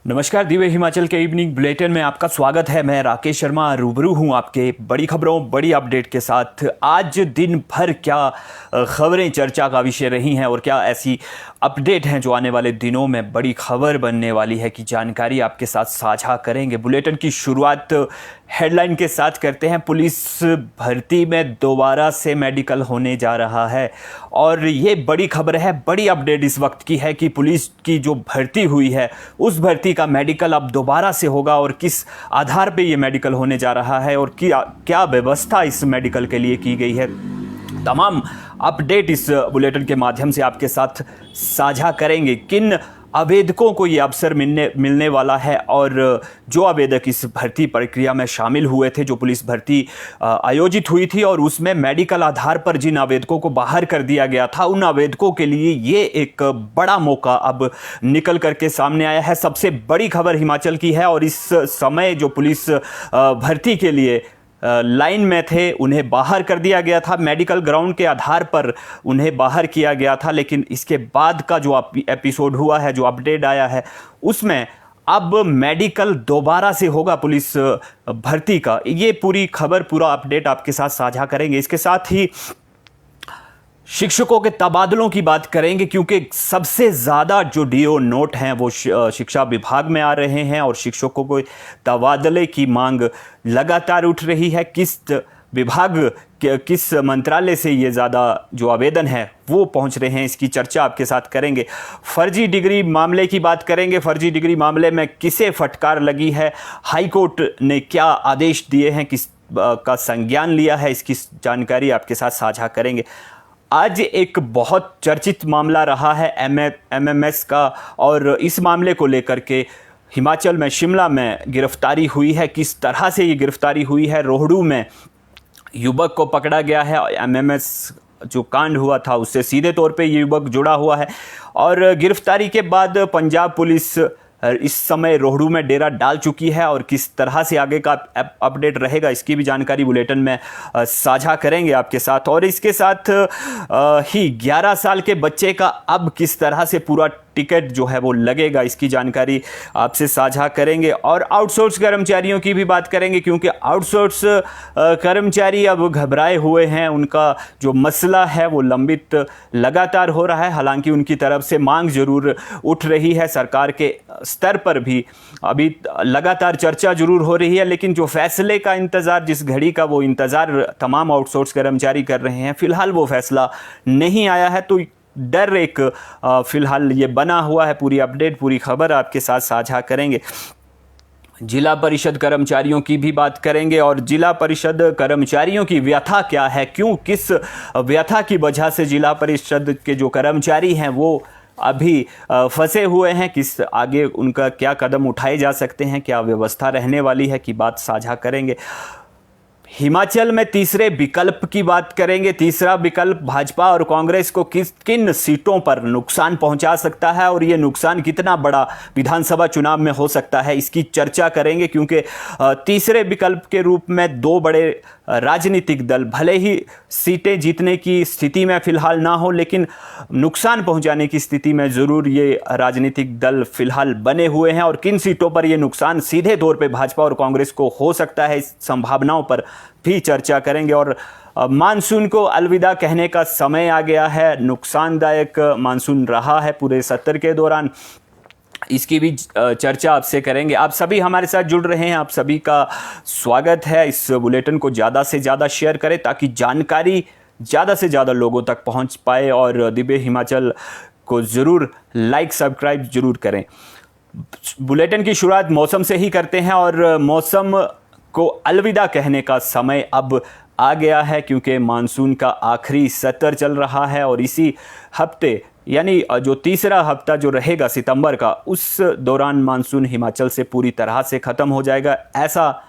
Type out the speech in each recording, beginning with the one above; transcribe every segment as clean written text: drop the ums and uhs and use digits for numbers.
नमस्कार, दिव्य हिमाचल के evening bulletin में आपका स्वागत है। मैं राकेश शर्मा रूबरू हूं आपके बड़ी खबरों बड़ी अपडेट के साथ। आज दिन भर क्या खबरें चर्चा का विषय रही हैं और क्या ऐसी अपडेट हैं जो आने वाले दिनों में बड़ी खबर बनने वाली है कि जानकारी आपके साथ साझा करेंगे। बुलेटिन की शुरुआत हेडलाइन के साथ करते हैं। पुलिस भर्ती में दोबारा से मेडिकल होने जा रहा है और ये बड़ी खबर है, बड़ी अपडेट इस वक्त की है कि पुलिस की जो भर्ती हुई है उस भर्ती का मेडिकल अब दोबारा से होगा और किस आधार पे ये मेडिकल होने जा रहा है और क्या व्यवस्था इस मेडिकल के लिए की गई है। तमाम अपडेट इस बुलेटिन के माध्यम से आपके साथ साझा करेंगे। किन आवेदकों को ये अवसर मिलने वाला है और जो आवेदक इस भर्ती प्रक्रिया में शामिल हुए थे, जो पुलिस भर्ती आयोजित हुई थी और उसमें मेडिकल आधार पर जिन आवेदकों को बाहर कर दिया गया था, उन आवेदकों के लिए ये एक बड़ा मौका अब निकल करके सामने आया है। सबसे बड़ी खबर हिमाचल की है और इस समय जो पुलिस भर्ती के लिए लाइन में थे उन्हें बाहर कर दिया गया था, मेडिकल ग्राउंड के आधार पर उन्हें बाहर किया गया था। लेकिन इसके बाद का जो एपिसोड हुआ है, जो अपडेट आया है, उसमें अब मेडिकल दोबारा से होगा पुलिस भर्ती का। ये पूरी खबर, पूरा अपडेट आपके साथ साझा करेंगे। इसके साथ ही शिक्षकों के तबादलों की बात करेंगे क्योंकि सबसे ज़्यादा जो डीओ नोट हैं वो शिक्षा विभाग में आ रहे हैं और शिक्षकों को तबादले की मांग लगातार उठ रही है। किस विभाग किस मंत्रालय से ये ज़्यादा जो आवेदन है वो पहुंच रहे हैं, इसकी चर्चा आपके साथ करेंगे। फर्जी डिग्री मामले की बात करेंगे। फर्जी डिग्री मामले में किसे फटकार लगी है, हाई कोर्ट ने क्या आदेश दिए हैं, किस का संज्ञान लिया है, इसकी जानकारी आपके साथ साझा करेंगे। आज एक बहुत चर्चित मामला रहा है एमएमएस का और इस मामले को लेकर के हिमाचल में शिमला में गिरफ्तारी हुई है। किस तरह से ये गिरफ्तारी हुई है, रोहडू में युवक को पकड़ा गया है। एमएमएस जो कांड हुआ था उससे सीधे तौर पे ये युवक जुड़ा हुआ है और गिरफ्तारी के बाद पंजाब पुलिस इस समय रोहडू में डेरा डाल चुकी है और किस तरह से आगे का अपडेट रहेगा इसकी भी जानकारी बुलेटिन में साझा करेंगे आपके साथ। और इसके साथ ही 11 साल के बच्चे का अब किस तरह से पूरा टिकट जो है वो लगेगा, इसकी जानकारी आपसे साझा करेंगे। और आउटसोर्स कर्मचारियों की भी बात करेंगे क्योंकि आउटसोर्स कर्मचारी अब घबराए हुए हैं। उनका जो मसला है वो लंबित लगातार हो रहा है। हालांकि उनकी तरफ से मांग जरूर उठ रही है, सरकार के स्तर पर भी अभी लगातार चर्चा जरूर हो रही है, लेकिन जो फैसले का इंतज़ार, जिस घड़ी का वो इंतज़ार तमाम आउटसोर्स कर्मचारी कर रहे हैं, फ़िलहाल वो फैसला नहीं आया है। तो डर एक फ़िलहाल ये बना हुआ है। पूरी अपडेट, पूरी खबर आपके साथ साझा करेंगे। जिला परिषद कर्मचारियों की भी बात करेंगे और जिला परिषद कर्मचारियों की व्यथा क्या है, क्यों, किस व्यथा की वजह से जिला परिषद के जो कर्मचारी हैं वो अभी फंसे हुए हैं, किस आगे उनका क्या कदम उठाए जा सकते हैं, क्या व्यवस्था रहने वाली है की बात साझा करेंगे। हिमाचल में तीसरे विकल्प की बात करेंगे। तीसरा विकल्प भाजपा और कांग्रेस को किन सीटों पर नुकसान पहुंचा सकता है और ये नुकसान कितना बड़ा विधानसभा चुनाव में हो सकता है, इसकी चर्चा करेंगे। क्योंकि तीसरे विकल्प के रूप में दो बड़े राजनीतिक दल भले ही सीटें जीतने की स्थिति में फिलहाल ना हो, लेकिन नुकसान पहुंचाने की स्थिति में ज़रूर ये राजनीतिक दल फिलहाल बने हुए हैं। और किन सीटों पर ये नुकसान सीधे तौर पे भाजपा और कांग्रेस को हो सकता है, इस संभावनाओं पर भी चर्चा करेंगे। और मानसून को अलविदा कहने का समय आ गया है। नुकसानदायक मानसून रहा है पूरे सत्र के दौरान, इसकी भी चर्चा आपसे करेंगे। आप सभी हमारे साथ जुड़ रहे हैं, आप सभी का स्वागत है। इस बुलेटिन को ज़्यादा से ज़्यादा शेयर करें ताकि जानकारी ज़्यादा से ज़्यादा लोगों तक पहुंच पाए और दिव्य हिमाचल को ज़रूर लाइक सब्सक्राइब ज़रूर करें। बुलेटिन की शुरुआत मौसम से ही करते हैं और मौसम को अलविदा कहने का समय अब आ गया है क्योंकि मानसून का आखिरी सत्र चल रहा है और इसी हफ्ते यानी जो तीसरा हफ्ता जो रहेगा सितंबर का, उस दौरान मानसून हिमाचल से पूरी तरह से ख़त्म हो जाएगा, ऐसा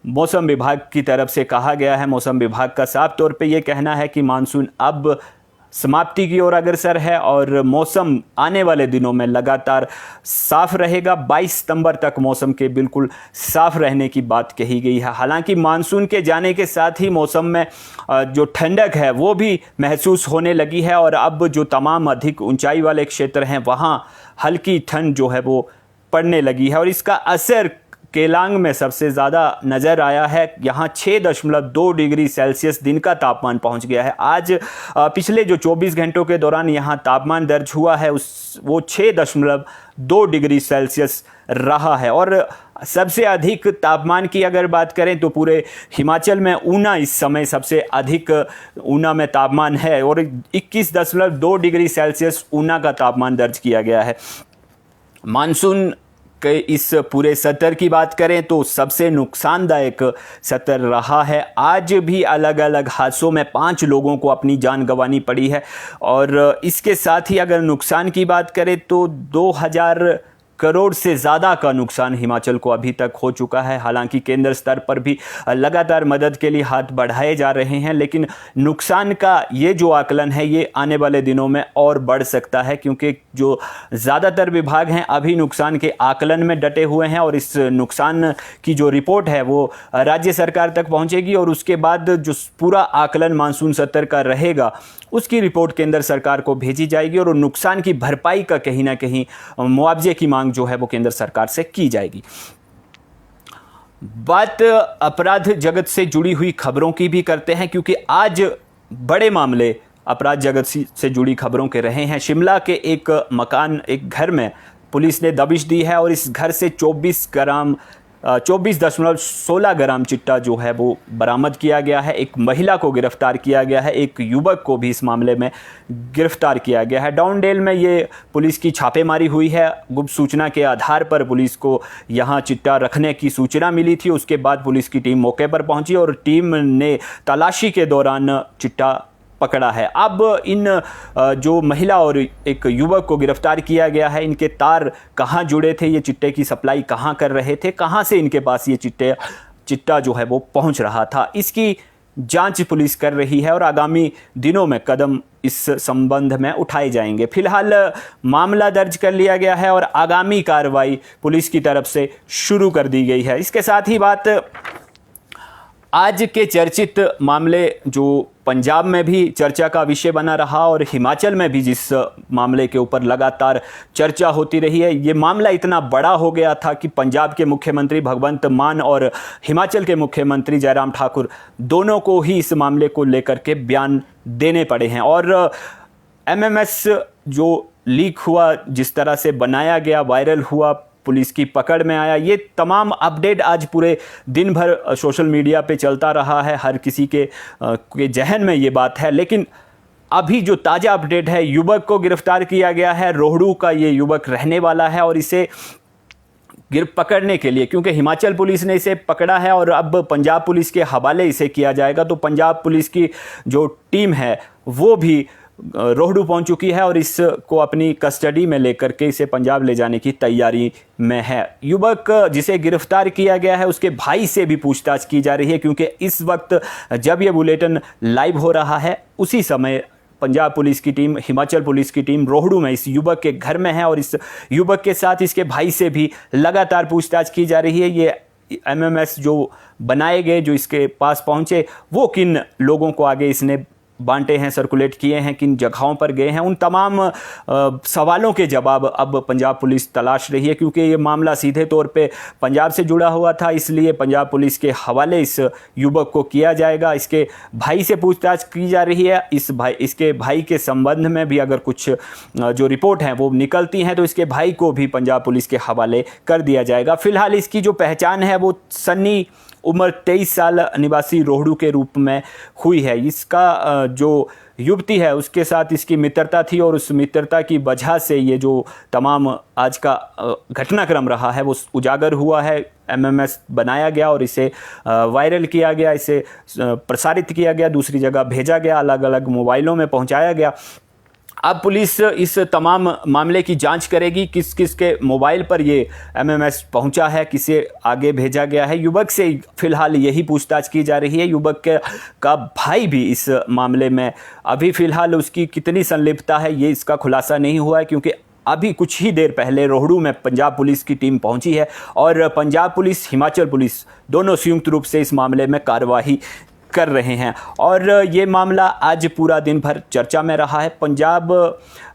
मौसम विभाग की तरफ से कहा गया है। मौसम विभाग का साफ तौर पे ये कहना है कि मानसून अब समाप्ति की ओर अग्रसर है और मौसम आने वाले दिनों में लगातार साफ रहेगा। 22 सितंबर तक मौसम के बिल्कुल साफ रहने की बात कही गई है। हालांकि मानसून के जाने के साथ ही मौसम में जो ठंडक है वो भी महसूस होने लगी है और अब जो तमाम अधिक ऊंचाई वाले क्षेत्र हैं वहाँ हल्की ठंड जो है वो पड़ने लगी है और इसका असर केलांग में सबसे ज़्यादा नज़र आया है। यहाँ 6.2 डिग्री सेल्सियस दिन का तापमान पहुँच गया है। आज पिछले जो 24 घंटों के दौरान यहाँ तापमान दर्ज हुआ है वो 6.2 डिग्री सेल्सियस रहा है। और सबसे अधिक तापमान की अगर बात करें तो पूरे हिमाचल में ऊना इस समय सबसे अधिक ऊना में तापमान है और 21.2 डिग्री सेल्सियस ऊना का तापमान दर्ज किया गया है। मानसून के इस पूरे सत्र की बात करें तो सबसे नुकसानदायक सत्र रहा है। आज भी अलग अलग हादसों में 5 लोगों को अपनी जान गंवानी पड़ी है और इसके साथ ही अगर नुकसान की बात करें तो 2000 करोड़ से ज़्यादा का नुकसान हिमाचल को अभी तक हो चुका है। हालांकि केंद्र स्तर पर भी लगातार मदद के लिए हाथ बढ़ाए जा रहे हैं, लेकिन नुकसान का ये जो आकलन है ये आने वाले दिनों में और बढ़ सकता है, क्योंकि जो ज़्यादातर विभाग हैं अभी नुकसान के आकलन में डटे हुए हैं और इस नुकसान की जो रिपोर्ट है वो राज्य सरकार तक पहुँचेगी और उसके बाद जो पूरा आकलन मानसून सत्र का रहेगा उसकी रिपोर्ट केंद्र सरकार को भेजी जाएगी और नुकसान की भरपाई का कहीं ना कहीं मुआवजे की मांग जो है वो केंद्र सरकार से की जाएगी। बात अपराध जगत से जुड़ी हुई खबरों की भी करते हैं, क्योंकि आज बड़े मामले अपराध जगत से जुड़ी खबरों के रहे हैं। शिमला के एक घर में पुलिस ने दबिश दी है और इस घर से 24.16 ग्राम चिट्टा जो है वो बरामद किया गया है। एक महिला को गिरफ्तार किया गया है, एक युवक को भी इस मामले में गिरफ्तार किया गया है। डाउनडेल में ये पुलिस की छापेमारी हुई है। गुप्त सूचना के आधार पर पुलिस को यहाँ चिट्टा रखने की सूचना मिली थी। उसके बाद पुलिस की टीम मौके पर पहुंची और टीम ने तलाशी के दौरान चिट्टा पकड़ा है। अब इन जो महिला और एक युवक को गिरफ्तार किया गया है, इनके तार कहाँ जुड़े थे, ये चिट्टे की सप्लाई कहाँ कर रहे थे, कहाँ से इनके पास ये चिट्टा जो है वो पहुँच रहा था, इसकी जांच पुलिस कर रही है और आगामी दिनों में कदम इस संबंध में उठाए जाएंगे। फिलहाल मामला दर्ज कर लिया गया है और आगामी कार्रवाई पुलिस की तरफ से शुरू कर दी गई है। इसके साथ ही बात आज के चर्चित मामले जो पंजाब में भी चर्चा का विषय बना रहा और हिमाचल में भी जिस मामले के ऊपर लगातार चर्चा होती रही है, ये मामला इतना बड़ा हो गया था कि पंजाब के मुख्यमंत्री भगवंत मान और हिमाचल के मुख्यमंत्री जयराम ठाकुर दोनों को ही इस मामले को लेकर के बयान देने पड़े हैं। और एमएमएस जो लीक हुआ, जिस तरह से बनाया गया, वायरल हुआ, पुलिस की पकड़ में आया, ये तमाम अपडेट आज पूरे दिन भर सोशल मीडिया पे चलता रहा है। हर किसी के जहन में ये बात है। लेकिन अभी जो ताज़ा अपडेट है, युवक को गिरफ्तार किया गया है। रोहड़ू का ये युवक रहने वाला है और इसे पकड़ने के लिए, क्योंकि हिमाचल पुलिस ने इसे पकड़ा है और अब पंजाब पुलिस के हवाले इसे किया जाएगा, तो पंजाब पुलिस की जो टीम है वो भी रोहड़ू पहुंच चुकी है और इसको अपनी कस्टडी में लेकर के इसे पंजाब ले जाने की तैयारी में है। युवक जिसे गिरफ्तार किया गया है उसके भाई से भी पूछताछ की जा रही है, क्योंकि इस वक्त जब ये बुलेटिन लाइव हो रहा है उसी समय पंजाब पुलिस की टीम, हिमाचल पुलिस की टीम रोहड़ू में इस युवक के घर में है और इस युवक के साथ इसके भाई से भी लगातार पूछताछ की जा रही है। ये एमएमएस जो बनाए गए, जो इसके पास पहुंचे, वो किन लोगों को आगे इसने बांटे हैं, सर्कुलेट किए हैं, किन जगहों पर गए हैं, उन तमाम सवालों के जवाब अब पंजाब पुलिस तलाश रही है। क्योंकि ये मामला सीधे तौर पे पंजाब से जुड़ा हुआ था, इसलिए पंजाब पुलिस के हवाले इस युवक को किया जाएगा। इसके भाई से पूछताछ की जा रही है। इसके भाई के संबंध में भी अगर कुछ जो रिपोर्ट हैं वो निकलती हैं तो इसके भाई को भी पंजाब पुलिस के हवाले कर दिया जाएगा। फिलहाल इसकी जो पहचान है वो सन्नी, उम्र 23 साल, निवासी रोहड़ू के रूप में हुई है। इसका जो युवती है उसके साथ इसकी मित्रता थी और उस मित्रता की वजह से ये जो तमाम आज का घटनाक्रम रहा है वो उजागर हुआ है। एमएमएस बनाया गया और इसे वायरल किया गया, इसे प्रसारित किया गया, दूसरी जगह भेजा गया, अलग अलग मोबाइलों में पहुंचाया गया। अब पुलिस इस तमाम मामले की जांच करेगी, किस किस के मोबाइल पर ये एमएमएस पहुंचा है, किसे आगे भेजा गया है। युवक से फिलहाल यही पूछताछ की जा रही है। युवक का भाई भी इस मामले में अभी फिलहाल उसकी कितनी संलिप्तता है ये इसका खुलासा नहीं हुआ है, क्योंकि अभी कुछ ही देर पहले रोहड़ू में पंजाब पुलिस की टीम पहुंची है और पंजाब पुलिस, हिमाचल पुलिस दोनों संयुक्त रूप से इस मामले में कार्यवाही कर रहे हैं। और ये मामला आज पूरा दिन भर चर्चा में रहा है। पंजाब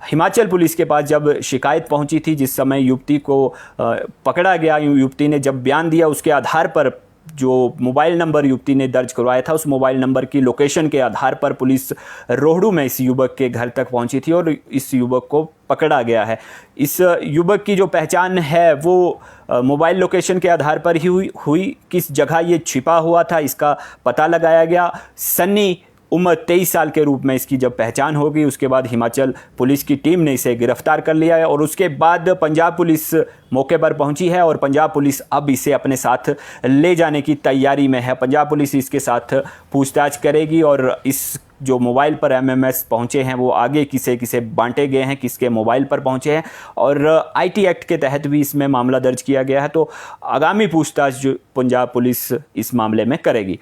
हिमाचल पुलिस के पास जब शिकायत पहुंची थी, जिस समय युवती को पकड़ा गया, युवती ने जब बयान दिया, उसके आधार पर जो मोबाइल नंबर युवती ने दर्ज करवाया था, उस मोबाइल नंबर की लोकेशन के आधार पर पुलिस रोहडू में इस युवक के घर तक पहुंची थी और इस युवक को पकड़ा गया है। इस युवक की जो पहचान है वो मोबाइल लोकेशन के आधार पर ही हुई। किस जगह ये छिपा हुआ था इसका पता लगाया गया। सन्नी उम्र 23 साल के रूप में इसकी जब पहचान होगी, उसके बाद हिमाचल पुलिस की टीम ने इसे गिरफ्तार कर लिया है और उसके बाद पंजाब पुलिस मौके पर पहुंची है और पंजाब पुलिस अब इसे अपने साथ ले जाने की तैयारी में है। पंजाब पुलिस इसके साथ पूछताछ करेगी और इस जो मोबाइल पर एमएमएस पहुंचे हैं वो आगे किसे किसे बांटे गए हैं, किसके मोबाइल पर पहुंचे हैं, और आईटी एक्ट के तहत भी इसमें मामला दर्ज किया गया है। तो आगामी पूछताछ जो पंजाब पुलिस इस मामले में करेगी।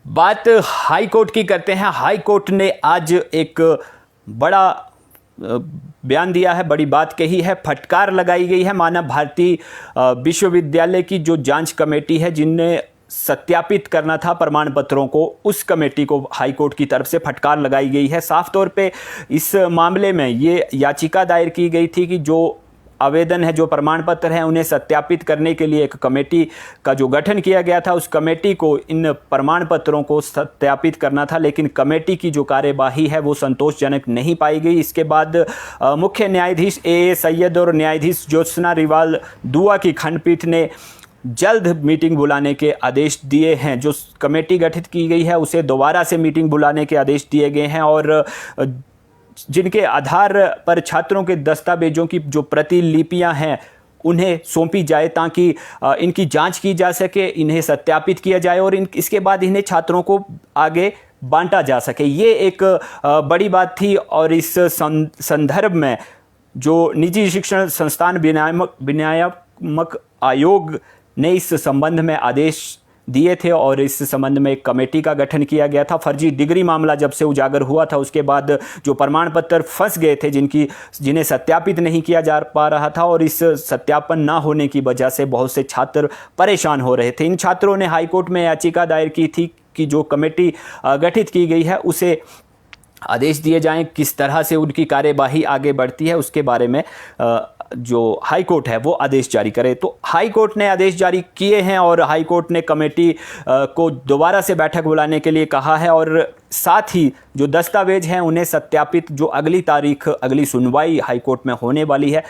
बात हाई कोर्ट की करते हैं। हाई कोर्ट ने आज एक बड़ा बयान दिया है, बड़ी बात कही है, फटकार लगाई गई है मानव भारती विश्वविद्यालय की जो जांच कमेटी है, जिनने सत्यापित करना था प्रमाण पत्रों को, उस कमेटी को हाई कोर्ट की तरफ से फटकार लगाई गई है। साफ तौर पे इस मामले में ये याचिका दायर की गई थी कि जो आवेदन है, जो प्रमाण पत्र हैं, उन्हें सत्यापित करने के लिए एक कमेटी का जो गठन किया गया था, उस कमेटी को इन प्रमाण पत्रों को सत्यापित करना था, लेकिन कमेटी की जो कार्यवाही है वो संतोषजनक नहीं पाई गई। इसके बाद मुख्य न्यायाधीश ए सैयद और न्यायाधीश ज्योत्सना रिवाल दुआ की खंडपीठ ने जल्द मीटिंग बुलाने के आदेश दिए हैं। जो कमेटी गठित की गई है उसे दोबारा से मीटिंग बुलाने के आदेश दिए गए हैं और जिनके आधार पर छात्रों के दस्तावेजों की जो प्रतिलिपियां हैं उन्हें सौंपी जाए, ताकि इनकी जांच की जा सके, इन्हें सत्यापित किया जाए और इसके बाद इन्हें छात्रों को आगे बांटा जा सके। ये एक बड़ी बात थी और इस संदर्भ में जो निजी शिक्षण संस्थान विनियामक आयोग ने इस संबंध में आदेश दिए थे और इस संबंध में एक कमेटी का गठन किया गया था। फर्जी डिग्री मामला जब से उजागर हुआ था, उसके बाद जो प्रमाण पत्र फंस गए थे, जिन्हें सत्यापित नहीं किया जा पा रहा था, और इस सत्यापन ना होने की वजह से बहुत से छात्र परेशान हो रहे थे। इन छात्रों ने हाईकोर्ट में याचिका दायर की थी कि जो कमेटी गठित की गई है उसे आदेश दिए जाएं, किस तरह से उनकी कार्यवाही आगे बढ़ती है उसके बारे में जो हाई कोर्ट है वो आदेश जारी करे। तो हाई कोर्ट ने आदेश जारी किए हैं और हाई कोर्ट ने कमेटी को दोबारा से बैठक बुलाने के लिए कहा है और साथ ही जो दस्तावेज हैं उन्हें सत्यापित, जो अगली तारीख, अगली सुनवाई हाई कोर्ट में होने वाली है,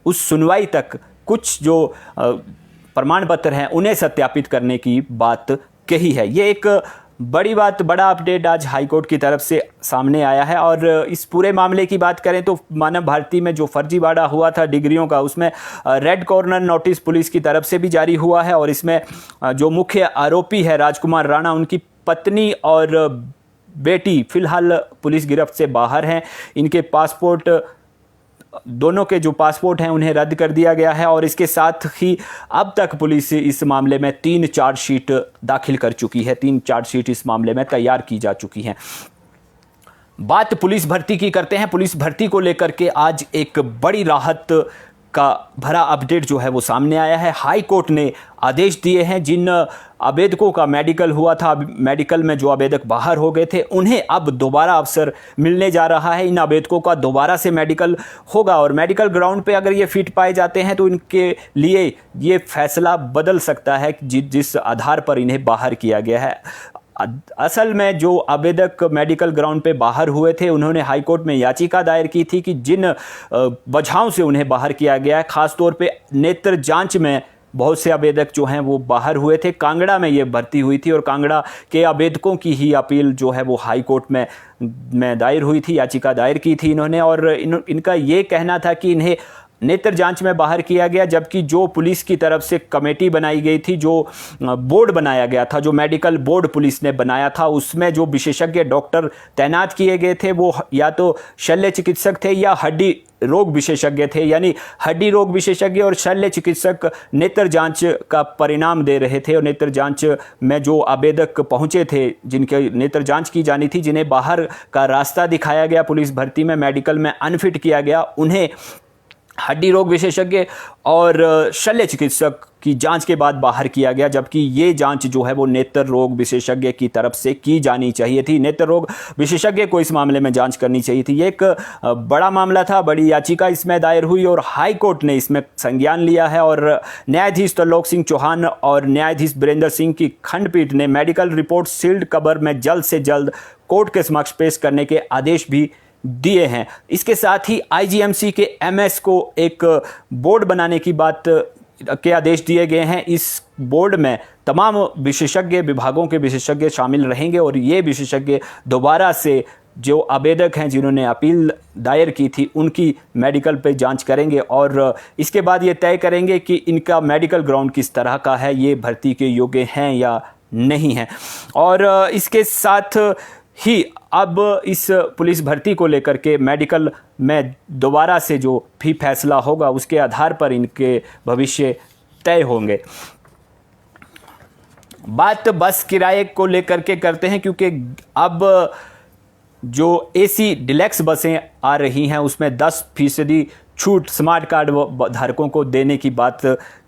उस सुनवाई तक कुछ जो प्रमाण पत्र हैं उन्हें सत्यापित करने की बात कही है। ये एक बड़ी बात, बड़ा अपडेट आज हाईकोर्ट की तरफ से सामने आया है। और इस पूरे मामले की बात करें तो मानव भारती में जो फर्जीवाड़ा हुआ था डिग्रियों का, उसमें रेड कॉर्नर नोटिस पुलिस की तरफ से भी जारी हुआ है और इसमें जो मुख्य आरोपी है राजकुमार राणा, उनकी पत्नी और बेटी फिलहाल पुलिस गिरफ्त से बाहर हैं। इनके पासपोर्ट, दोनों के जो पासपोर्ट हैं उन्हें रद्द कर दिया गया है और इसके साथ ही अब तक पुलिस इस मामले में 3 चार्जशीट दाखिल कर चुकी है। 3 चार्जशीट इस मामले में तैयार की जा चुकी हैं। बात पुलिस भर्ती की करते हैं। पुलिस भर्ती को लेकर के आज एक बड़ी राहत का भरा अपडेट जो है वो सामने आया है। हाई कोर्ट ने आदेश दिए हैं जिन आवेदकों का मेडिकल हुआ था, मेडिकल में जो आवेदक बाहर हो गए थे, उन्हें अब दोबारा अवसर मिलने जा रहा है। इन आवेदकों का दोबारा से मेडिकल होगा और मेडिकल ग्राउंड पे अगर ये फिट पाए जाते हैं तो इनके लिए ये फैसला बदल सकता है जिस आधार पर इन्हें बाहर किया गया है। असल में जो आवेदक मेडिकल ग्राउंड पे बाहर हुए थे, उन्होंने हाईकोर्ट में याचिका दायर की थी कि जिन वजहों से उन्हें बाहर किया गया है, खासतौर पे नेत्र जांच में बहुत से आवेदक जो हैं वो बाहर हुए थे। कांगड़ा में ये भर्ती हुई थी और कांगड़ा के आवेदकों की ही अपील जो है वो हाई कोर्ट में दायर हुई थी, याचिका दायर की थी इन्होंने। और इनका ये कहना था कि इन्हें नेत्र जांच में बाहर किया गया, जबकि जो पुलिस की तरफ से कमेटी बनाई गई थी, जो बोर्ड बनाया गया था, जो मेडिकल बोर्ड पुलिस ने बनाया था, उसमें जो विशेषज्ञ डॉक्टर तैनात किए गए थे वो या तो शल्य चिकित्सक थे या हड्डी रोग विशेषज्ञ थे। यानी हड्डी रोग विशेषज्ञ और शल्य चिकित्सक नेत्र जांच का परिणाम दे रहे थे और नेत्र जांच में जो आवेदक पहुंचे थे, जिनके नेत्र जांच की जानी थी, जिन्हें बाहर का रास्ता दिखाया गया पुलिस भर्ती में, मेडिकल में अनफिट किया गया, उन्हें हड्डी रोग विशेषज्ञ और शल्य चिकित्सक की जांच के बाद बाहर किया गया, जबकि ये जांच जो है वो नेत्र रोग विशेषज्ञ की तरफ से की जानी चाहिए थी। नेत्र रोग विशेषज्ञ को इस मामले में जांच करनी चाहिए थी। ये एक बड़ा मामला था, बड़ी याचिका इसमें दायर हुई और हाई कोर्ट ने इसमें संज्ञान लिया है और न्यायाधीश त्रिलोक सिंह चौहान और न्यायाधीश बीरेंद्र सिंह की खंडपीठ ने मेडिकल रिपोर्ट सील्ड कवर में जल्द से जल्द कोर्ट के समक्ष पेश करने के आदेश भी दिए हैं। इसके साथ ही आईजीएमसी के एमएस को एक बोर्ड बनाने की बात के आदेश दिए गए हैं। इस बोर्ड में तमाम विशेषज्ञ विभागों के विशेषज्ञ शामिल रहेंगे और ये विशेषज्ञ दोबारा से जो आवेदक हैं जिन्होंने अपील दायर की थी उनकी मेडिकल पे जांच करेंगे और इसके बाद ये तय करेंगे कि इनका मेडिकल ग्राउंड किस तरह का है, ये भर्ती के योग्य हैं या नहीं हैं। और इसके साथ ही अब इस पुलिस भर्ती को लेकर के मेडिकल में दोबारा से जो भी फैसला होगा उसके आधार पर इनके भविष्य तय होंगे। बात बस किराए को लेकर के करते हैं, क्योंकि अब जो एसी डिलक्स बसें आ रही हैं उसमें 10% छूट स्मार्ट कार्ड धारकों को देने की बात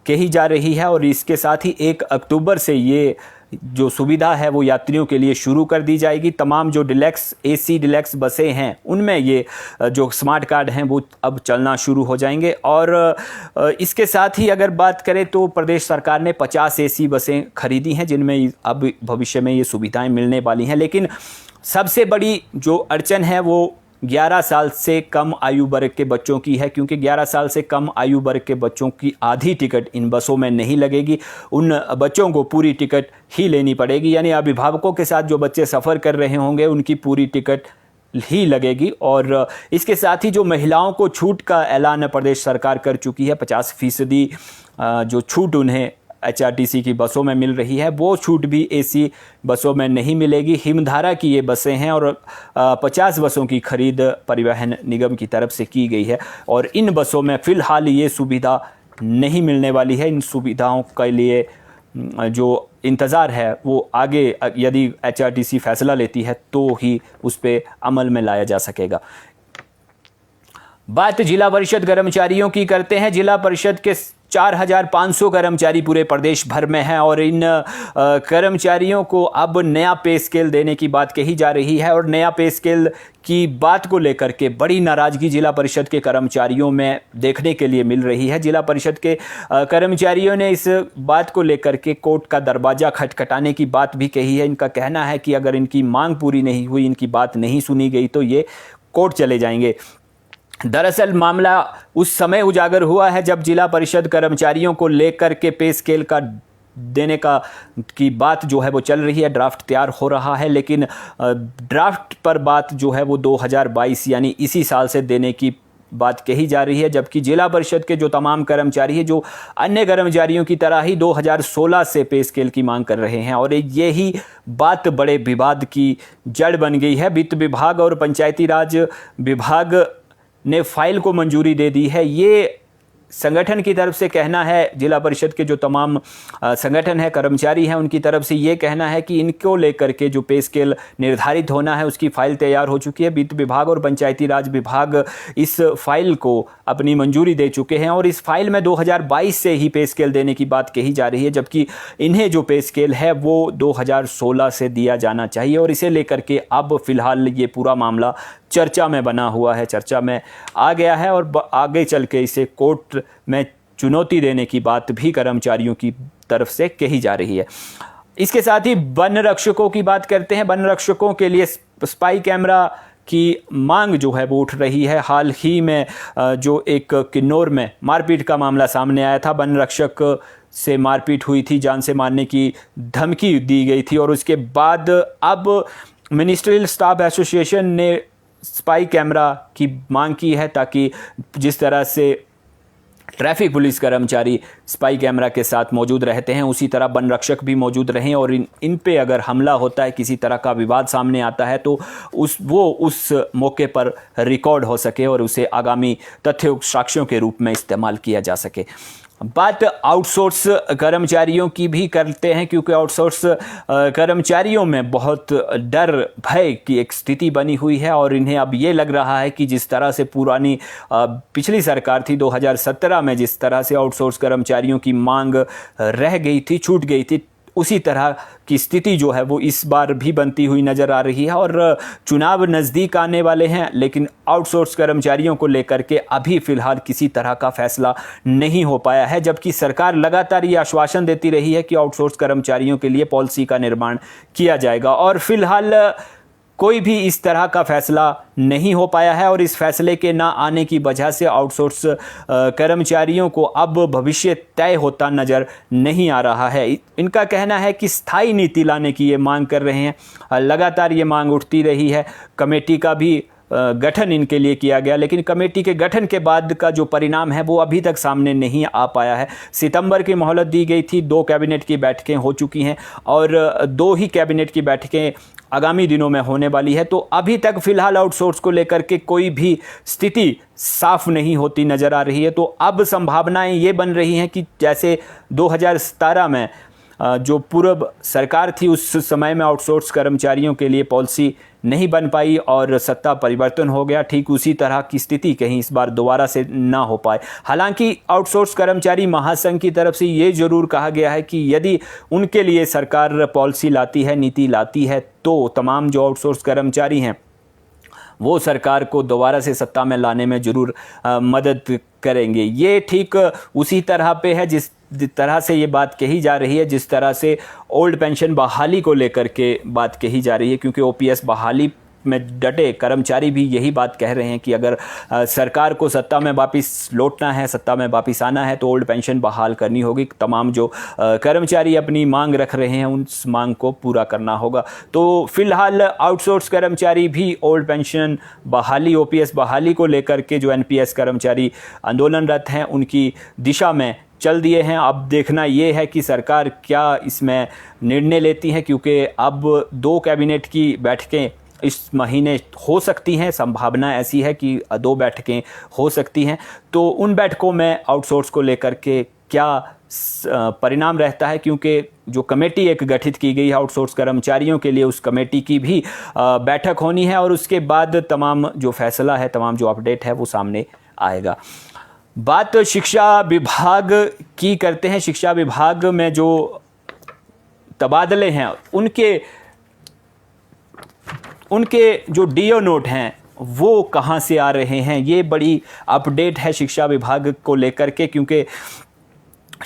कही जा रही है और इसके साथ ही 1 अक्टूबर से ये जो सुविधा है वो यात्रियों के लिए शुरू कर दी जाएगी। तमाम जो डिलक्स एसी डिलक्स बसें हैं उनमें ये जो स्मार्ट कार्ड हैं वो अब चलना शुरू हो जाएंगे। और इसके साथ ही अगर बात करें तो प्रदेश सरकार ने 50 एसी बसें खरीदी हैं जिनमें अब भविष्य में ये सुविधाएं मिलने वाली हैं। लेकिन सबसे बड़ी जो अड़चन है वो 11 साल से कम आयु वर्ग के बच्चों की है, क्योंकि 11 साल से कम आयु वर्ग के बच्चों की आधी टिकट इन बसों में नहीं लगेगी। उन बच्चों को पूरी टिकट ही लेनी पड़ेगी, यानी अभिभावकों के साथ जो बच्चे सफ़र कर रहे होंगे उनकी पूरी टिकट ही लगेगी। और इसके साथ ही जो महिलाओं को छूट का ऐलान प्रदेश सरकार कर चुकी है, 50% जो छूट उन्हें एचआरटीसी की बसों में मिल रही है वो छूट भी एसी बसों में नहीं मिलेगी। हिमधारा की ये बसें हैं और 50 बसों की खरीद परिवहन निगम की तरफ से की गई है और इन बसों में फ़िलहाल ये सुविधा नहीं मिलने वाली है। इन सुविधाओं के लिए जो इंतज़ार है वो आगे यदि एचआरटीसी फैसला लेती है तो ही उस पर अमल में लाया जा सकेगा। बात जिला परिषद कर्मचारियों की करते हैं। जिला परिषद के 4500 कर्मचारी पूरे प्रदेश भर में हैं और इन कर्मचारियों को अब नया पे स्केल देने की बात कही जा रही है और नया पे स्केल की बात को लेकर के बड़ी नाराज़गी जिला परिषद के कर्मचारियों में देखने के लिए मिल रही है। जिला परिषद के कर्मचारियों ने इस बात को लेकर के कोर्ट का दरवाज़ा खटखटाने की बात भी कही है। इनका कहना है कि अगर इनकी मांग पूरी नहीं हुई, इनकी बात नहीं सुनी गई तो ये कोर्ट चले जाएंगे। दरअसल मामला उस समय उजागर हुआ है जब जिला परिषद कर्मचारियों को लेकर के पे स्केल का देने की बात जो है वो चल रही है, ड्राफ्ट तैयार हो रहा है, लेकिन ड्राफ्ट पर बात जो है वो 2022 यानी इसी साल से देने की बात कही जा रही है। जबकि जिला परिषद के जो तमाम कर्मचारी हैं जो अन्य कर्मचारियों की तरह ही 2016 से पे स्केल की मांग कर रहे हैं और यही बात बड़े विवाद की जड़ बन गई है। वित्त विभाग और पंचायती राज विभाग ने फाइल को मंजूरी दे दी है। ये संगठन की तरफ से कहना है, जिला परिषद के जो तमाम संगठन है, कर्मचारी हैं, उनकी तरफ से ये कहना है कि इनको लेकर के जो पे स्केल निर्धारित होना है उसकी फ़ाइल तैयार हो चुकी है। वित्त विभाग और पंचायती राज विभाग इस फाइल को अपनी मंजूरी दे चुके हैं और इस फाइल में 2022 से ही पे स्केल देने की बात कही जा रही है, जबकि इन्हें जो पे स्केल है वो 2016 से दिया जाना चाहिए और इसे लेकर के अब फ़िलहाल ये पूरा मामला चर्चा में बना हुआ है, चर्चा में आ गया है और आगे चल के इसे कोर्ट में चुनौती देने की बात भी कर्मचारियों की तरफ से कही जा रही है। इसके साथ ही वन रक्षकों की बात करते हैं। वन रक्षकों के लिए स्पाई कैमरा की मांग जो है वो उठ रही है। हाल ही में जो एक किन्नौर में मारपीट का मामला सामने आया था, वन रक्षक से मारपीट हुई थी, जान से मारने की धमकी दी गई थी और उसके बाद अब मिनिस्ट्रियल स्टाफ एसोसिएशन ने स्पाई कैमरा की मांग की है ताकि जिस तरह से ट्रैफिक पुलिस कर्मचारी स्पाई कैमरा के साथ मौजूद रहते हैं उसी तरह वन रक्षक भी मौजूद रहें और इन पे अगर हमला होता है, किसी तरह का विवाद सामने आता है तो उस मौके पर रिकॉर्ड हो सके और उसे आगामी तथ्य साक्ष्यों के रूप में इस्तेमाल किया जा सके। बात आउटसोर्स कर्मचारियों की भी करते हैं, क्योंकि आउटसोर्स कर्मचारियों में बहुत डर भय की एक स्थिति बनी हुई है और इन्हें अब ये लग रहा है कि जिस तरह से पुरानी पिछली सरकार थी 2017 में, जिस तरह से आउटसोर्स कर्मचारियों की मांग रह गई थी, छूट गई थी, उसी तरह की स्थिति जो है वो इस बार भी बनती हुई नज़र आ रही है। और चुनाव नज़दीक आने वाले हैं, लेकिन आउटसोर्स कर्मचारियों को लेकर के अभी फ़िलहाल किसी तरह का फैसला नहीं हो पाया है, जबकि सरकार लगातार ये आश्वासन देती रही है कि आउटसोर्स कर्मचारियों के लिए पॉलिसी का निर्माण किया जाएगा। और फिलहाल कोई भी इस तरह का फैसला नहीं हो पाया है और इस फैसले के ना आने की वजह से आउटसोर्स कर्मचारियों को अब भविष्य तय होता नज़र नहीं आ रहा है। इनका कहना है कि स्थायी नीति लाने की ये मांग कर रहे हैं। लगातार ये मांग उठती रही है। कमेटी का भी गठन इनके लिए किया गया, लेकिन कमेटी के गठन के बाद का जो परिणाम है वो अभी तक सामने नहीं आ पाया है। सितंबर की मोहलत दी गई थी, 2 कैबिनेट की बैठकें हो चुकी हैं और 2 ही कैबिनेट की बैठकें आगामी दिनों में होने वाली है। तो अभी तक फ़िलहाल आउटसोर्स को लेकर के कोई भी स्थिति साफ नहीं होती नज़र आ रही है। तो अब संभावनाएं ये बन रही हैं कि जैसे 2017 में जो पूर्व सरकार थी उस समय में आउटसोर्स कर्मचारियों के लिए पॉलिसी नहीं बन पाई और सत्ता परिवर्तन हो गया, ठीक उसी तरह की स्थिति कहीं इस बार दोबारा से ना हो पाए। हालांकि आउटसोर्स कर्मचारी महासंघ की तरफ से ये ज़रूर कहा गया है कि यदि उनके लिए सरकार पॉलिसी लाती है, नीति लाती है, तो तमाम जो आउटसोर्स कर्मचारी हैं वो सरकार को दोबारा से सत्ता में लाने में ज़रूर मदद करेंगे। ये ठीक उसी तरह पे है जिस तरह से ये बात कही जा रही है, जिस तरह से ओल्ड पेंशन बहाली को लेकर के बात कही जा रही है, क्योंकि ओपीएस बहाली में डटे कर्मचारी भी यही बात कह रहे हैं कि अगर सरकार को सत्ता में वापस लौटना है, सत्ता में वापस आना है, तो ओल्ड पेंशन बहाल करनी होगी। तमाम जो कर्मचारी अपनी मांग रख रहे हैं उस मांग को पूरा करना होगा। तो फिलहाल आउटसोर्स कर्मचारी भी ओल्ड पेंशन बहाली, ओपीएस बहाली को लेकर के जो एनपीएस कर्मचारी आंदोलनरत हैं उनकी दिशा में चल दिए हैं। अब देखना ये है कि सरकार क्या इसमें निर्णय लेती है, क्योंकि अब 2 कैबिनेट की बैठकें इस महीने हो सकती हैं। संभावना ऐसी है कि 2 बैठकें हो सकती हैं। तो उन बैठकों में आउटसोर्स को लेकर के क्या परिणाम रहता है, क्योंकि जो कमेटी एक गठित की गई है आउटसोर्स कर्मचारियों के लिए, उस कमेटी की भी बैठक होनी है और उसके बाद तमाम जो फैसला है, तमाम जो अपडेट है वो सामने आएगा। बात शिक्षा विभाग की करते हैं। शिक्षा विभाग में जो तबादले हैं उनके जो डीओ नोट हैं वो कहां से आ रहे हैं, ये बड़ी अपडेट है शिक्षा विभाग को लेकर के, क्योंकि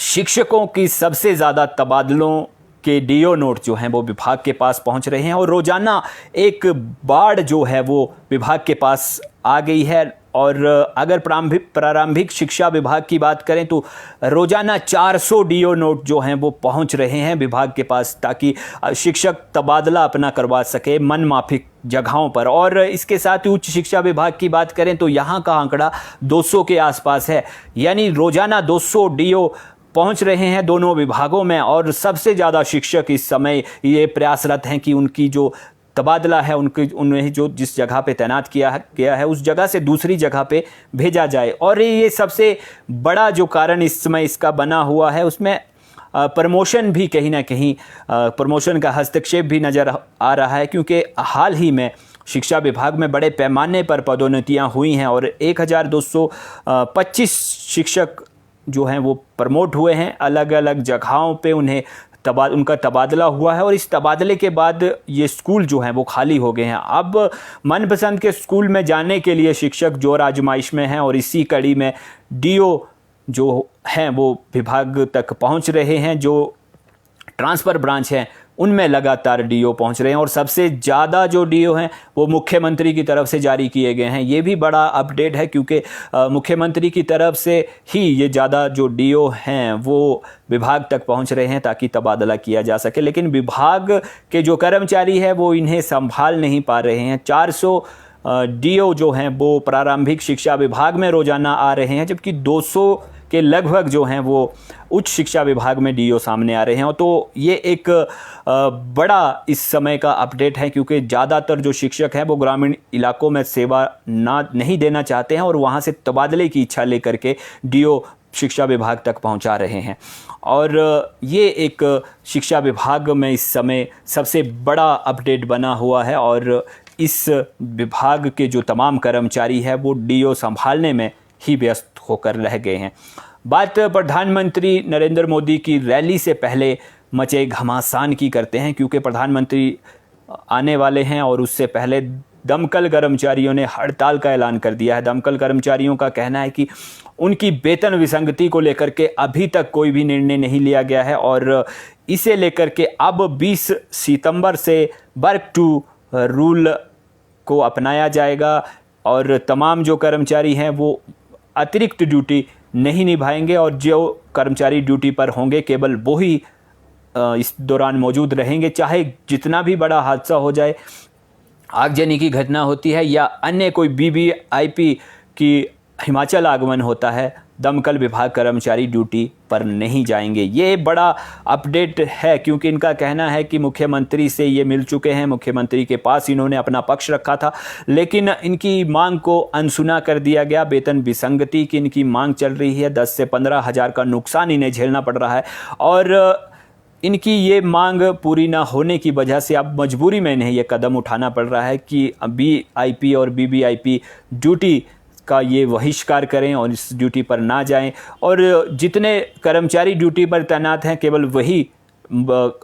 शिक्षकों की सबसे ज़्यादा तबादलों के डीओ नोट जो हैं वो विभाग के पास पहुंच रहे हैं और रोज़ाना एक बाढ़ जो है वो विभाग के पास आ गई है। और अगर प्रारंभिक शिक्षा विभाग की बात करें तो रोज़ाना 400 डीओ नोट जो हैं वो पहुंच रहे हैं विभाग के पास, ताकि शिक्षक तबादला अपना करवा सके मनमाफिक जगहों पर। और इसके साथ ही उच्च शिक्षा विभाग की बात करें तो यहाँ का आंकड़ा 200 के आसपास है, यानी रोज़ाना 200 डीओ पहुंच रहे हैं दोनों विभागों में। और सबसे ज़्यादा शिक्षक इस समय ये प्रयासरत हैं कि उनकी जो तबादला है उन्हें जो जिस जगह पे तैनात किया गया है उस जगह से दूसरी जगह पे भेजा जाए। और ये सबसे बड़ा जो कारण इस समय इसका बना हुआ है, उसमें प्रमोशन भी कहीं ना कहीं प्रमोशन का हस्तक्षेप भी नज़र आ रहा है, क्योंकि हाल ही में शिक्षा विभाग में बड़े पैमाने पर पदोन्नतियां हुई हैं और 1225 शिक्षक जो हैं वो प्रमोट हुए हैं। अलग अलग जगहों पे उनका तबादला हुआ है और इस तबादले के बाद ये स्कूल जो हैं वो खाली हो गए हैं। अब मनपसंद के स्कूल में जाने के लिए शिक्षक जोर आजमाइश में हैं और इसी कड़ी में डीओ जो हैं वो विभाग तक पहुंच रहे हैं। जो ट्रांसफ़र ब्रांच हैं उनमें लगातार डीओ पहुंच रहे हैं और सबसे ज़्यादा जो डीओ हैं वो मुख्यमंत्री की तरफ से जारी किए गए हैं। ये भी बड़ा अपडेट है, क्योंकि मुख्यमंत्री की तरफ से ही ये ज़्यादा जो डीओ हैं वो विभाग तक पहुंच रहे हैं ताकि तबादला किया जा सके। लेकिन विभाग के जो कर्मचारी हैं वो इन्हें संभाल नहीं पा रहे हैं। 400 डीओ जो हैं वो प्रारंभिक शिक्षा विभाग में रोज़ाना आ रहे हैं, जबकि 200 के लगभग जो हैं वो उच्च शिक्षा विभाग में डीओ सामने आ रहे हैं। तो ये एक बड़ा इस समय का अपडेट है, क्योंकि ज़्यादातर जो शिक्षक हैं वो ग्रामीण इलाकों में सेवा नहीं देना चाहते हैं और वहाँ से तबादले की इच्छा लेकर के डीओ शिक्षा विभाग तक पहुंचा रहे हैं। और ये एक शिक्षा विभाग में इस समय सबसे बड़ा अपडेट बना हुआ है और इस विभाग के जो तमाम कर्मचारी हैं वो डीओ संभालने में ही व्यस्त होकर रह गए हैं। बात प्रधानमंत्री नरेंद्र मोदी की रैली से पहले मचे घमासान की करते हैं, क्योंकि प्रधानमंत्री आने वाले हैं और उससे पहले दमकल कर्मचारियों ने हड़ताल का ऐलान कर दिया है। दमकल कर्मचारियों का कहना है कि उनकी वेतन विसंगति को लेकर के अभी तक कोई भी निर्णय नहीं लिया गया है और इसे लेकर के अब 20 सितंबर से वर्क टू रूल को अपनाया जाएगा और तमाम जो कर्मचारी हैं वो अतिरिक्त ड्यूटी नहीं निभाएंगे और जो कर्मचारी ड्यूटी पर होंगे केवल वो ही इस दौरान मौजूद रहेंगे। चाहे जितना भी बड़ा हादसा हो जाए, आगजनी की घटना होती है या अन्य कोई वीवीआईपी की हिमाचल आगमन होता है, दमकल विभाग कर्मचारी ड्यूटी पर नहीं जाएंगे। ये बड़ा अपडेट है क्योंकि इनका कहना है कि मुख्यमंत्री से ये मिल चुके हैं, मुख्यमंत्री के पास इन्होंने अपना पक्ष रखा था, लेकिन इनकी मांग को अनसुना कर दिया गया। वेतन विसंगति की इनकी मांग चल रही है, 10 से 15 हज़ार का नुकसान इन्हें झेलना पड़ रहा है और इनकी ये मांग पूरी ना होने की वजह से अब मजबूरी में इन्हें ये कदम उठाना पड़ रहा है कि वीआईपी और वीवीआईपी ड्यूटी का ये बहिष्कार करें और इस ड्यूटी पर ना जाएं और जितने कर्मचारी ड्यूटी पर तैनात हैं केवल वही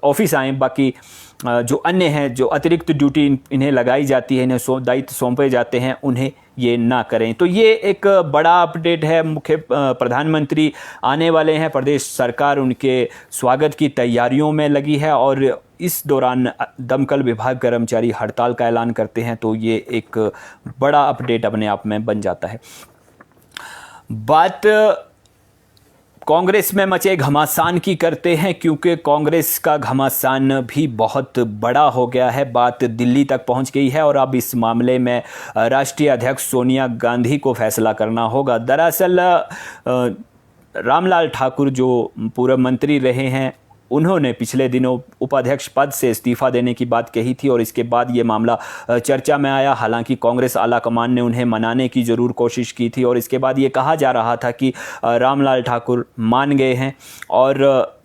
ऑफिस आएँ, बाकी जो अन्य हैं जो अतिरिक्त ड्यूटी इन्हें लगाई जाती है, इन्हें दायित्व सौंपे जाते हैं, उन्हें ये ना करें। तो ये एक बड़ा अपडेट है। मुख्य प्रधानमंत्री आने वाले हैं, प्रदेश सरकार उनके स्वागत की तैयारियों में लगी है और इस दौरान दमकल विभाग कर्मचारी हड़ताल का ऐलान करते हैं तो ये एक बड़ा अपडेट अपने आप में बन जाता है। बात कांग्रेस में मचे घमासान की करते हैं क्योंकि कांग्रेस का घमासान भी बहुत बड़ा हो गया है। बात दिल्ली तक पहुंच गई है और अब इस मामले में राष्ट्रीय अध्यक्ष सोनिया गांधी को फैसला करना होगा। दरअसल रामलाल ठाकुर जो पूर्व मंत्री रहे हैं उन्होंने पिछले दिनों उपाध्यक्ष पद से इस्तीफा देने की बात कही थी और इसके बाद ये मामला चर्चा में आया। हालांकि कांग्रेस आलाकमान ने उन्हें मनाने की ज़रूर कोशिश की थी और इसके बाद ये कहा जा रहा था कि रामलाल ठाकुर मान गए हैं और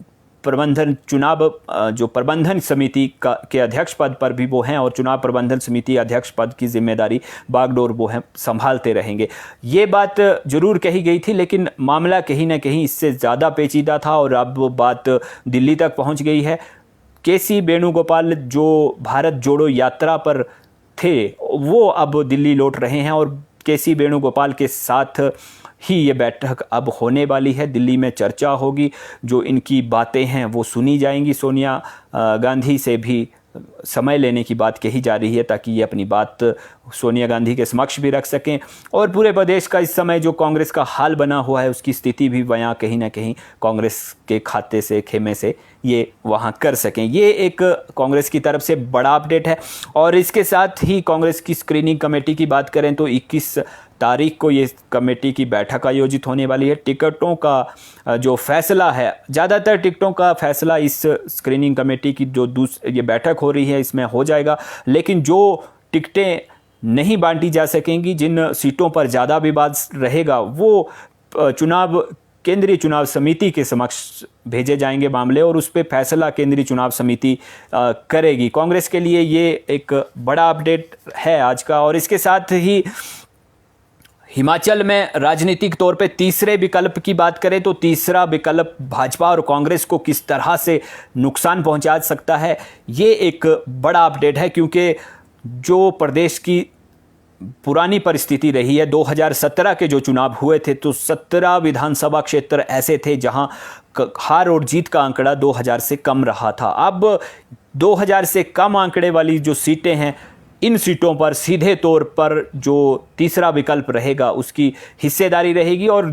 जो प्रबंधन समिति के अध्यक्ष पद पर भी वो हैं और चुनाव प्रबंधन समिति अध्यक्ष पद की जिम्मेदारी बागडोर वो हैं संभालते रहेंगे। ये बात जरूर कही गई थी, लेकिन मामला कहीं ना कहीं इससे ज़्यादा पेचीदा था और अब वो बात दिल्ली तक पहुंच गई है। केसी वेणुगोपाल जो भारत जोड़ो यात्रा पर थे वो अब दिल्ली लौट रहे हैं और केसी वेणुगोपाल के साथ ही ये बैठक अब होने वाली है। दिल्ली में चर्चा होगी, जो इनकी बातें हैं वो सुनी जाएंगी। सोनिया गांधी से भी समय लेने की बात कही जा रही है ताकि ये अपनी बात सोनिया गांधी के समक्ष भी रख सकें और पूरे प्रदेश का इस समय जो कांग्रेस का हाल बना हुआ है उसकी स्थिति भी वहाँ कहीं ना कहीं कांग्रेस के खाते से खेमे से ये वहाँ कर सकें। ये एक कांग्रेस की तरफ से बड़ा अपडेट है। और इसके साथ ही कांग्रेस की स्क्रीनिंग कमेटी की बात करें तो 21 तारीख को ये कमेटी की बैठक आयोजित होने वाली है। टिकटों का जो फैसला है, ज़्यादातर टिकटों का फैसला इस स्क्रीनिंग कमेटी की जो ये बैठक हो रही है इसमें हो जाएगा, लेकिन जो टिकटें नहीं बांटी जा सकेंगी, जिन सीटों पर ज़्यादा विवाद रहेगा, वो केंद्रीय चुनाव समिति के समक्ष भेजे जाएंगे मामले और उस पर फैसला केंद्रीय चुनाव समिति करेगी। कांग्रेस के लिए ये एक बड़ा अपडेट है आज का। और इसके साथ ही हिमाचल में राजनीतिक तौर पे तीसरे विकल्प की बात करें तो तीसरा विकल्प भाजपा और कांग्रेस को किस तरह से नुकसान पहुंचा सकता है, ये एक बड़ा अपडेट है। क्योंकि जो प्रदेश की पुरानी परिस्थिति रही है, 2017 के जो चुनाव हुए थे तो 17 विधानसभा क्षेत्र ऐसे थे जहां हार और जीत का आंकड़ा 2000 से कम रहा था। अब 2000 से कम आंकड़े वाली जो सीटें हैं, इन सीटों पर सीधे तौर पर जो तीसरा विकल्प रहेगा उसकी हिस्सेदारी रहेगी और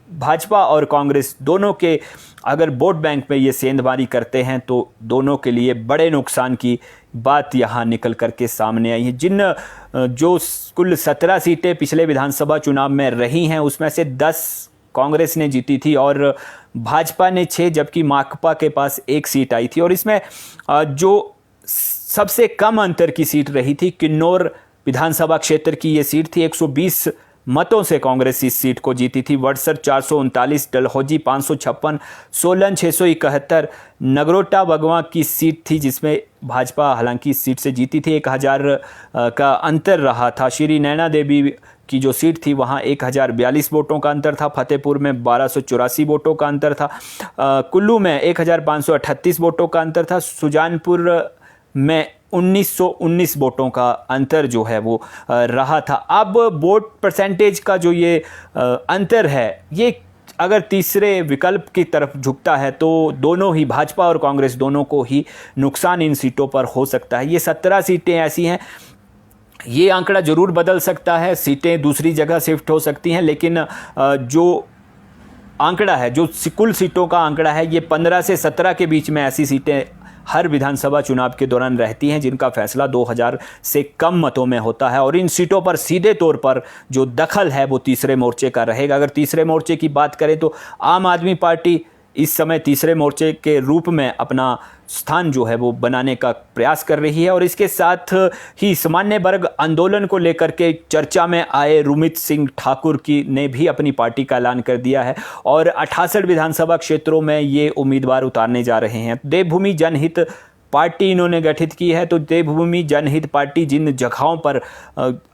भाजपा और कांग्रेस दोनों के अगर वोट बैंक में ये सेंधमारी करते हैं तो दोनों के लिए बड़े नुकसान की बात यहाँ निकल कर के सामने आई है। जो कुल 17 सीटें पिछले विधानसभा चुनाव में रही हैं उसमें से 10 कांग्रेस ने जीती थी और भाजपा ने 6, जबकि माकपा के पास 1 सीट आई थी। और इसमें जो सबसे कम अंतर की सीट रही थी किन्नौर विधानसभा क्षेत्र की, ये सीट थी 120 मतों से कांग्रेस इस सीट को जीती थी। वड़सर 439, डलहौजी 556, सोलन 671, नगरोटा बगवां की सीट थी जिसमें भाजपा हालांकि इस सीट से जीती थी। 1000 का अंतर रहा था। श्री नैना देवी की जो सीट थी वहाँ 1042 वोटों का अंतर था। फतेहपुर में 1284 वोटों का अंतर था। कुल्लू में 1538 वोटों का अंतर था। सुजानपुर में 1919 वोटों का अंतर जो है वो रहा था। अब वोट परसेंटेज का जो ये अंतर है, ये अगर तीसरे विकल्प की तरफ झुकता है तो दोनों ही, भाजपा और कांग्रेस दोनों को ही नुकसान इन सीटों पर हो सकता है। ये 17 सीटें ऐसी हैं, ये आंकड़ा ज़रूर बदल सकता है, सीटें दूसरी जगह शिफ्ट हो सकती हैं, लेकिन जो आंकड़ा है, जो कुल सीटों का आंकड़ा है, ये 15 से 17 के बीच में ऐसी सीटें हर विधानसभा चुनाव के दौरान रहती हैं जिनका फैसला 2000 से कम मतों में होता है। और इन सीटों पर सीधे तौर पर जो दखल है वो तीसरे मोर्चे का रहेगा। अगर तीसरे मोर्चे की बात करें तो आम आदमी पार्टी इस समय तीसरे मोर्चे के रूप में अपना स्थान जो है वो बनाने का प्रयास कर रही है। और इसके साथ ही सामान्य वर्ग आंदोलन को लेकर के चर्चा में आए रुमित सिंह ठाकुर की ने भी अपनी पार्टी का ऐलान कर दिया है और 68 विधानसभा क्षेत्रों में ये उम्मीदवार उतारने जा रहे हैं। देवभूमि जनहित पार्टी इन्होंने गठित की है। तो देवभूमि जनहित पार्टी जिन जगहों पर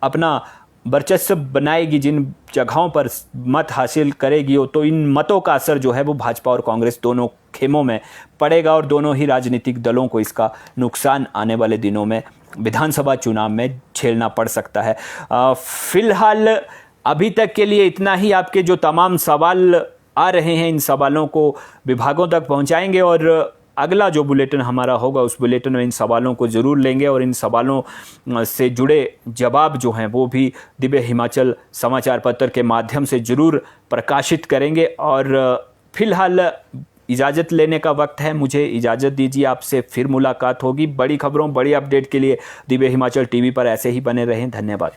अपना वर्चस्व बनाएगी, जिन जगहों पर मत हासिल करेगी, तो इन मतों का असर जो है वो भाजपा और कांग्रेस दोनों खेमों में पड़ेगा और दोनों ही राजनीतिक दलों को इसका नुकसान आने वाले दिनों में विधानसभा चुनाव में झेलना पड़ सकता है। फिलहाल अभी तक के लिए इतना ही। आपके जो तमाम सवाल आ रहे हैं, इन सवालों को विभागों तक पहुंचाएंगे और अगला जो बुलेटिन हमारा होगा उस बुलेटिन में इन सवालों को ज़रूर लेंगे और इन सवालों से जुड़े जवाब जो हैं वो भी दिव्य हिमाचल समाचार पत्र के माध्यम से ज़रूर प्रकाशित करेंगे। और फिलहाल इजाज़त लेने का वक्त है, मुझे इजाज़त दीजिए। आपसे फिर मुलाकात होगी। बड़ी खबरों, बड़ी अपडेट के लिए दिव्य हिमाचल टीवी पर ऐसे ही बने रहें। धन्यवाद।